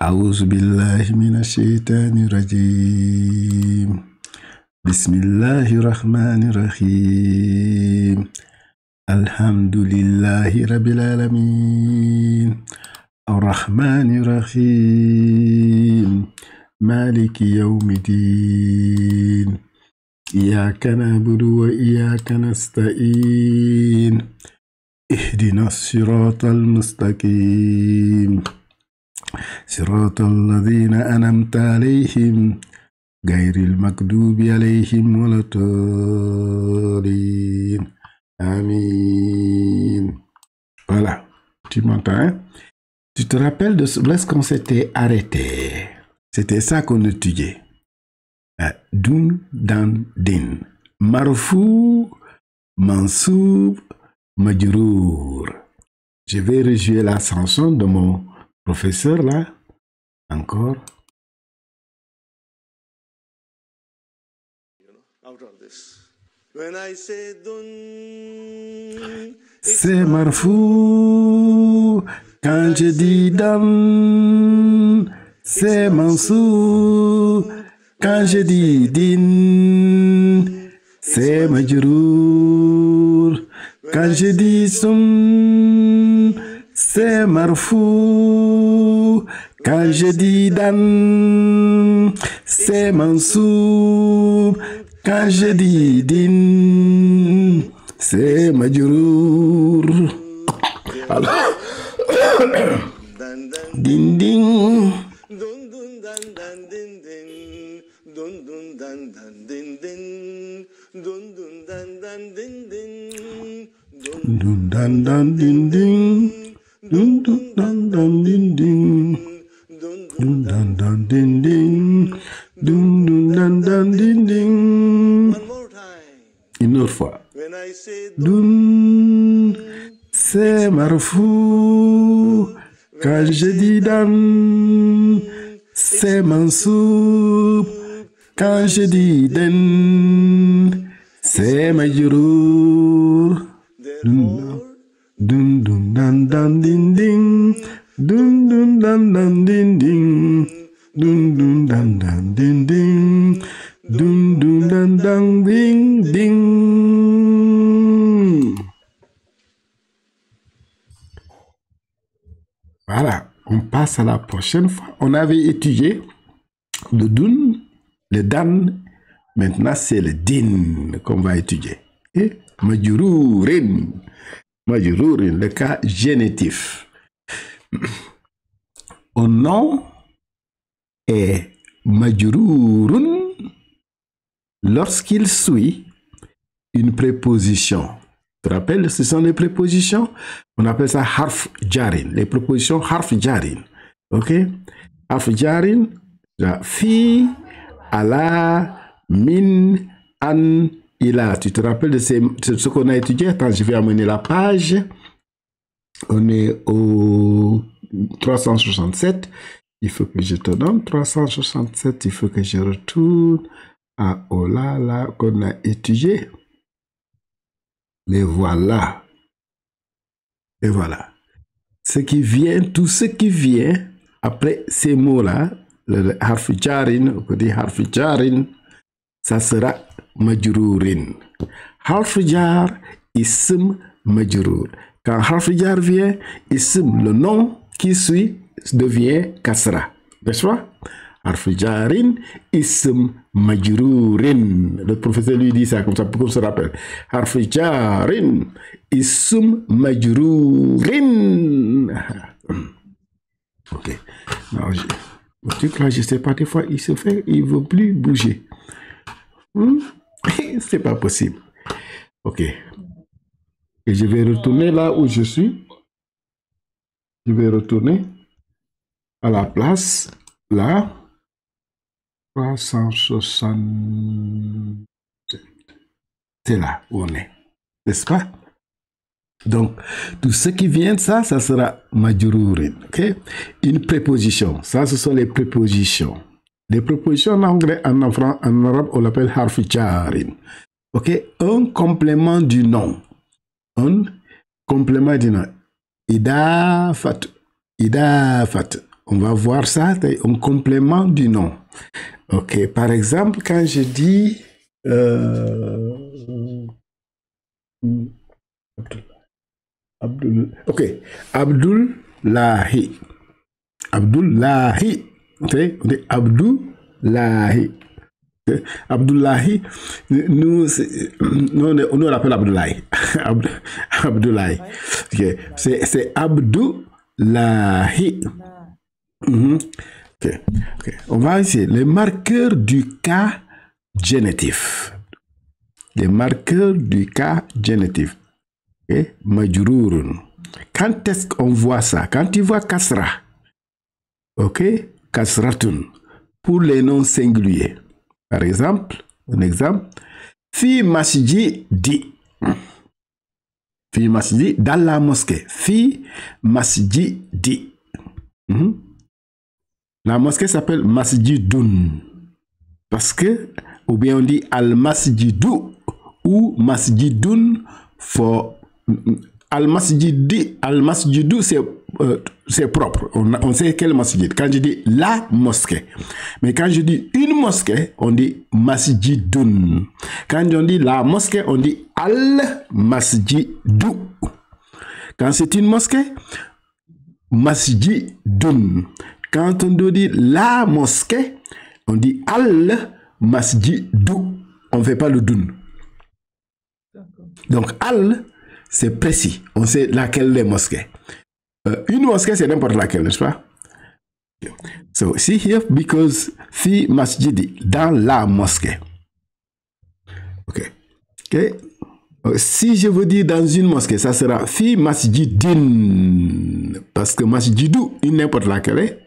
أعوذ بالله من الشيطان الرجيم بسم الله الرحمن الرحيم الحمد لله رب العالمين الرحمن الرحيم مالك يوم الدين إياك نعبد وإياك نستعين اهدنا الصراط المستقيم صراط الذين أنعمت عليهم غير المغضوب عليهم ولا الضالين Amin. Voilà, tu m'entends, hein? Tu te rappelles de où est-ce qu'on s'était arrêté? C'était ça qu'on étudiait. Dun, dan, din. Marfou, mansoub, majrour. Je vais rejouer la chanson de mon professeur là. Encore. When I say dun, c'est marfou. Quand je dis dan, c'est mansou. Quand je dis din, c'est majrour. Quand je dis sum, c'est marfou. Quand je dis dan, c'est mansou. Quand je dis din, c'est majrour. Alors, din din. Dun dan dan din din. Dun dun dan dan din din. Dun dan dan din din. Dun dun dan dan din din. Une autre fois. Dun, c'est marfou. Quand je dis dan, c'est mansoub. Quand je dis den, c'est majrour. Dun dun dan dan din din. Dun dun dan dan din din. Dun dun dan dan din din. Dun dun dan dan ding ding. Voilà, on passe à la prochaine fois. On avait étudié le dun, le dan. Maintenant, c'est le din qu'on va étudier. Et majrourin. Majrourin, le cas génitif. Au nom est majrourun lorsqu'il suit une préposition. Tu te rappelles, ce sont les prépositions. On appelle ça harf jarin. Les prépositions harf jarin. Ok? Harf jarin, fi, ala, min, an, ila. Tu te rappelles de ce qu'on a étudié? Attends, je vais amener la page. On est au 367. Il faut que je te donne 367. Il faut que je retourne à Olala qu'on a étudié. Mais voilà. Et voilà. Ce qui vient, tout ce qui vient après ces mots-là, le harf jarin, on peut dire harf jarin, ça sera majrourin. Harf jar, ism majrour. Quand harf jar vient, ism, le nom qui suit, devient kasra. N'est-ce pas? Harf jarin, ism majrourin. Le professeur lui dit ça comme ça pour qu'on se rappelle. Harf jarin, ism majrourin. Ok. Non, le truc là, je sais pas, des fois, il se fait, il veut plus bouger. C'est pas possible. Ok. Et je vais retourner là où je suis. Je vais retourner à la place, là, 367. C'est là où on est. N'est-ce pas? Donc, tout ce qui vient de ça, ça sera majrourin. Ok? Une préposition. Ça, ce sont les prépositions. Les prépositions en anglais, en arabe, on l'appelle harf jarin. Ok? Un complément du nom. Un complément du nom. Idafat. Idafat. on va voir ça, c'est un complément du nom. Ok, par exemple, quand je dis ok, Abdullahi. Abdullahi. Okay? Abdullahi. Okay? Abdullahi. Nous, on l'appelle Abdullahi. Abdullahi. Okay. C'est Abdullahi. Okay. Okay. On va essayer les marqueurs du cas génitif. Les marqueurs du cas génitif. Okay. Majrurun. Quand est-ce qu'on voit ça? Quand tu vois kasra, ok, kasratun, pour les noms singuliers. Par exemple, un exemple, fi masjidi. Fi masjidi, dans la mosquée. Fi masjidi. La mosquée s'appelle masjidun. Parce que, ou bien on dit al-masjidu ou masjidun for al-masjidu c'est propre. On sait quel masjid. Quand je dis la mosquée. Mais quand je dis une mosquée, on dit masjidun. Quand on dit la mosquée, on dit al-masjidu. Quand c'est une mosquée, masjidun. Quand on doit dire la mosquée, on dit al-masjidu. On ne fait pas le dun. Donc al, c'est précis. On sait laquelle des mosquées. Une mosquée, c'est n'importe laquelle, n'est-ce pas? So, see here, because fi masjidi, dans la mosquée. Ok. Ok. Si je veux dire dans une mosquée, ça sera fi masjidin. Parce que masjidu, une n'importe laquelle,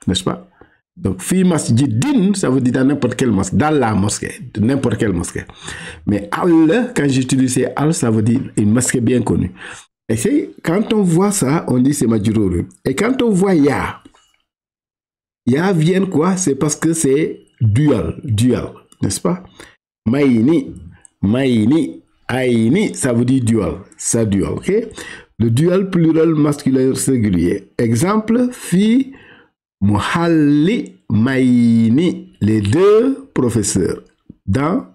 n'est-ce pas? Donc, fi masjidin, ça veut dire dans n'importe quelle mosquée, dans la mosquée, n'importe quelle mosquée. Mais al, quand j'utilise al, ça veut dire une mosquée bien connue. Et c'est, quand on voit ça, on dit c'est majrur. Et quand on voit ya vient quoi? C'est parce que c'est dual, n'est-ce pas? Maïni, aïni, ça veut dire dual, ça dual, ok? Le dual pluriel masculin singulier. Exemple, fi muhalli maïni, les deux professeurs. Dans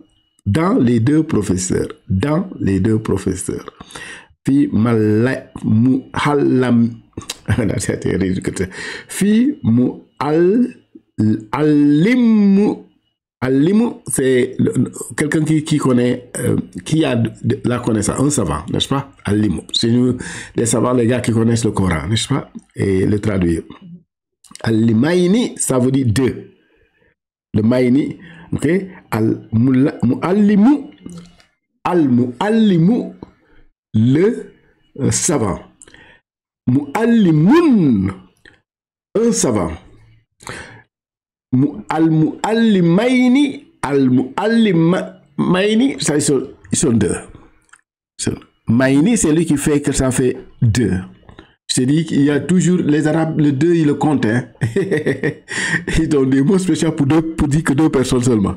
les deux professeurs. Dans les deux professeurs. Fi muhallam. Fi muallimu. Allimu, c'est quelqu'un qui connaît, qui a de la connaissance, un savant, n'est-ce pas? Allimu. C'est nous, les savants, les gars qui connaissent le Coran, n'est-ce pas? Et le traduire. Al-maïni, ça veut dire deux. Le maïni, ok? Al-muallimu, le savant. Muallimun, un savant. Al-muallimaini, ça ils sont deux. Maïni, c'est lui qui fait que ça fait deux. Je te dis qu'il y a toujours, les Arabes, le deux, ils le comptent. Hein? Ils ont des mots spéciaux pour dire que deux personnes seulement.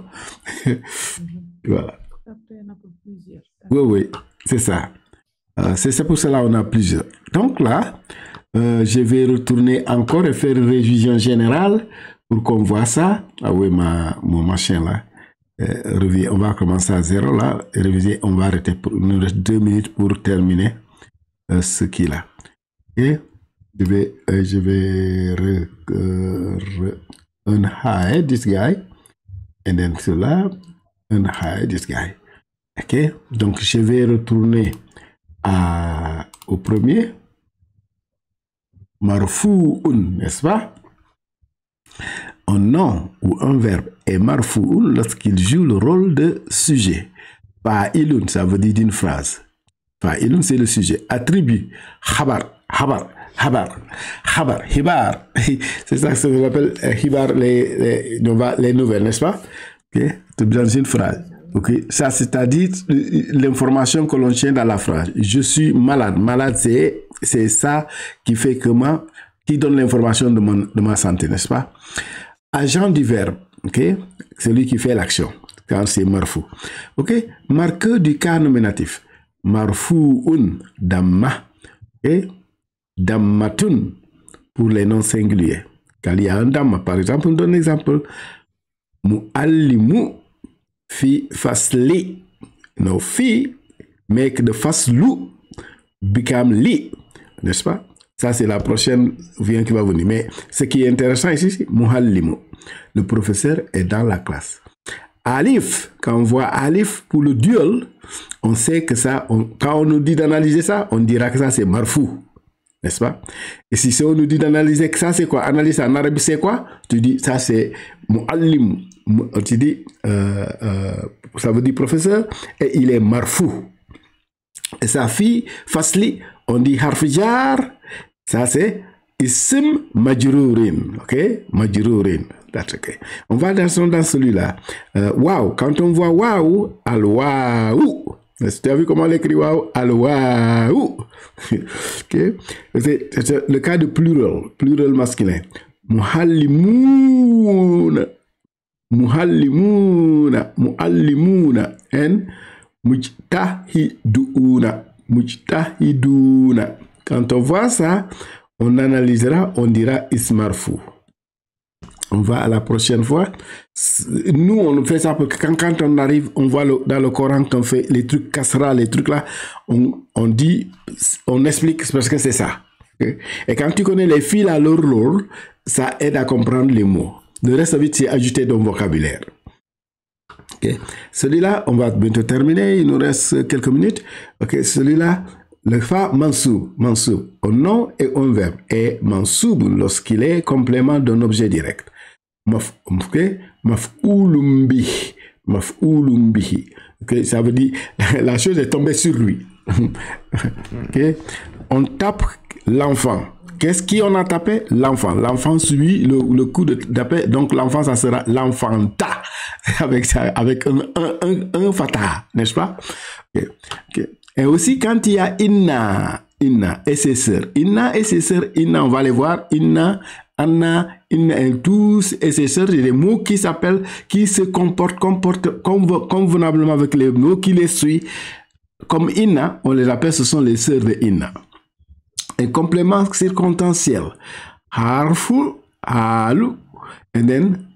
Voilà. Oui, c'est ça. C'est pour cela qu'on a plusieurs. Donc là, je vais retourner encore et faire une révision générale pour qu'on voit ça. Ah oui, mon machin là. On va commencer à zéro là. Réviser, on va arrêter pour 2 minutes pour terminer ce qu'il a. Et je vais unhide this guy. Et then cela, unhide this guy. Ok? Donc je vais retourner au premier. Marfou'un, n'est-ce pas? Un nom ou un verbe est marfou'un lorsqu'il joue le rôle de sujet. Fa'ilun, ça veut dire d'une phrase. Fa'ilun, c'est le sujet. Attribut. Habar. C'est ça que ça s'appelle hibar, les nouvelles, n'est-ce pas? Okay. Dans une phrase. Okay. Ça, c'est-à-dire l'information que l'on tient dans la phrase. Je suis malade. Malade, c'est ça qui fait que qui donne l'information de ma santé, n'est-ce pas? Agent du verbe, ok? Celui qui fait l'action, quand c'est marfou. Ok? Marqueur du cas nominatif. Marfou'un, damma. Et dammatun pour les noms singuliers. Quand il y a un dame, par exemple, on donne un exemple. Muallimu fi fasli. No, fi make the faslu become li. N'est-ce pas? Ça, c'est la prochaine vient qui va venir. Mais ce qui est intéressant ici, c'est muallimu. Le professeur est dans la classe. Alif, quand on voit alif pour le duel, on sait que ça, quand on nous dit d'analyser ça, on dira que ça c'est marfou. N'est-ce pas? Et si on nous dit d'analyser que ça c'est quoi? Analyse en arabe c'est quoi? Tu dis ça c'est muallim. Tu dis, ça veut dire professeur, et il est marfou. Et sa fille, fasli, on dit harfijar, ça c'est ism majrurin. Ok? Majrurin. That's okay. On va dans celui-là. Waouh. Quand on voit waouh, al-waouh. Tu as vu comment on l'écrit waouh? Al-waouh. Okay. C'est le cas de plural masculin. Muhallimuna. Muhallimuna. Muallimuna. And mujtahiduna. Mujtahiduna. Quand on voit ça, on analysera, on dira ismarfou. On va à la prochaine fois. Nous, on fait ça parce que quand on arrive, on voit dans le Coran qu'on fait les trucs kasra, les trucs là, on dit, on explique parce que c'est ça. Okay? Et quand tu connais les fils à leur rôle, ça aide à comprendre les mots. Le reste, c'est ajouter dans le vocabulaire. Okay? Celui-là, on va bientôt terminer. Il nous reste quelques minutes. Okay? Celui-là, le fa mansoub, un nom et un verbe. Et mansoub lorsqu'il est complément d'un objet direct. Maf'oulun bihi. Maf'oulun bihi. Okay? Ça veut dire la chose est tombée sur lui. Okay? On tape l'enfant. Qu'est-ce qu'on a tapé? L'enfant. L'enfant suit le coup de taper. Donc l'enfant, ça sera l'enfanta. Avec un fatah, n'est-ce pas? Okay. Okay. Et aussi quand il y a inna et ses sœurs. Inna et ses sœurs, inna, on va les voir. Inna, anna, inna et tous et ses sœurs, c'est des mots qui s'appellent, qui se comportent convenablement avec les mots qui les suivent. Comme inna, on les appelle, ce sont les sœurs de inna. Un complément circonstanciel. Harfu, halu, and then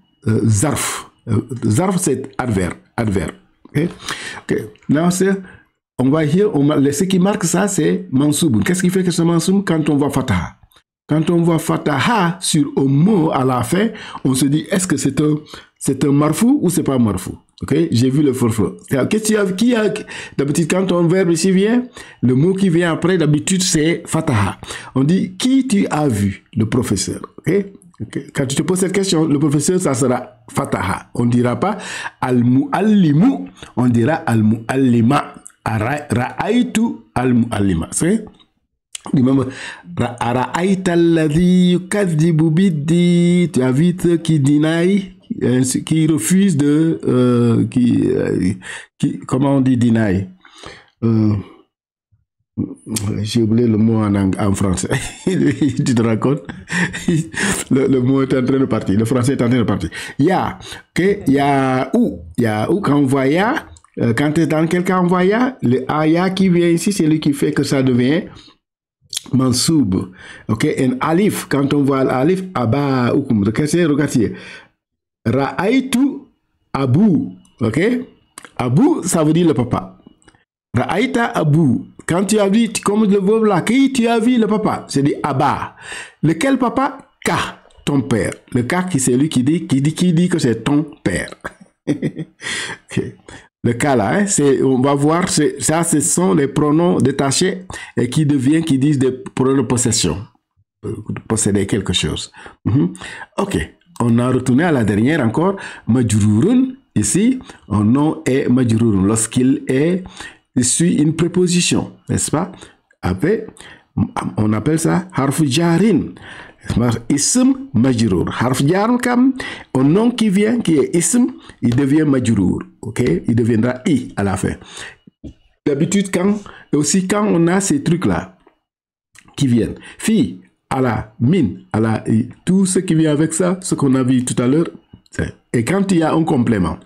zarf. Zarf, c'est adverbe. Okay? Okay. Now, on va here, ce qui marque ça, c'est mansoub. Qu'est-ce qui fait que c'est mansoub? Quand on voit fataha. Quand on voit fataha sur un mot à la fin, on se dit, est-ce que c'est un marfou ou c'est pas marfou? Ok, j'ai vu le forfait. D'habitude, quand un verbe ici vient, le mot qui vient après, d'habitude, c'est fataha. On dit, qui tu as vu? Le professeur. Ok? Okay. Quand tu te poses cette question, le professeur, ça sera fataha. On ne dira pas al-muallimu, on dira al-muallima. Ra'aytu al-muallima. C'est Ra'ayta alladhi yukadhibu biddi. Tu as vu ceux qui deny, qui refusent de comment on dit deny? J'ai oublié le mot en français. Tu te rends compte? Le mot est en train de partir. Le français est en train de partir. Ya. Okay. Ya ou quand on voit ya, quand tu es dans quel cas on voit ya, le aya qui vient ici, c'est lui qui fait que ça devient mansoub. Ok. Et alif, quand on voit l'alif, aba oukum. Regardez. Ra'aytu abu. Ok. Abu, ça veut dire le papa. Ra'ayta abu. Quand tu as vu, comme le verbe là, qui tu as vu le papa, c'est dit Abba. Lequel papa? Ka, ton père. Le ka, c'est lui qui dit que c'est ton père. Okay. Le cas là, hein, on va voir, ça, ce sont les pronoms détachés et qui disent des pronoms de possession. Posséder quelque chose. Ok. On a retourné à la dernière encore. Majrurun, ici, un nom est majrurun. Lorsqu'il suit une préposition, n'est-ce pas? Après, on appelle ça harf jarin. Ism majrur. Harf jarin, comme un nom qui vient, qui est ism, il devient majrur. Ok? Il deviendra i à la fin. D'habitude, quand on a ces trucs-là qui viennent, fi, ala, min, ala, tout ce qui vient avec ça, ce qu'on a vu tout à l'heure, et quand il y a un complément,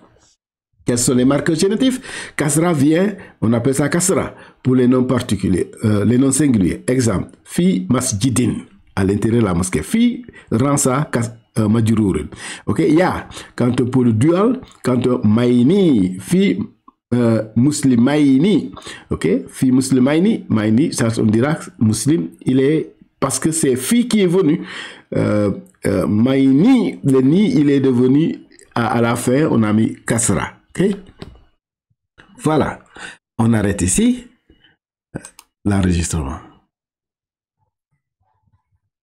quels sont les marqueurs génétifs? Kasra vient, on appelle ça kasra pour les noms particuliers, les noms singuliers. Exemple, fi masjidin. à l'intérieur de la mosquée. Fi rend ça majrurin. Ok, ya quand pour le dual, quand maini fi muslimaini, ok, fi muslimaini, maini, ça on dira muslim, il est parce que c'est fi qui est venu. Maini, le ni, il est devenu à la fin, on a mis kasra. Ok, voilà, on arrête ici l'enregistrement.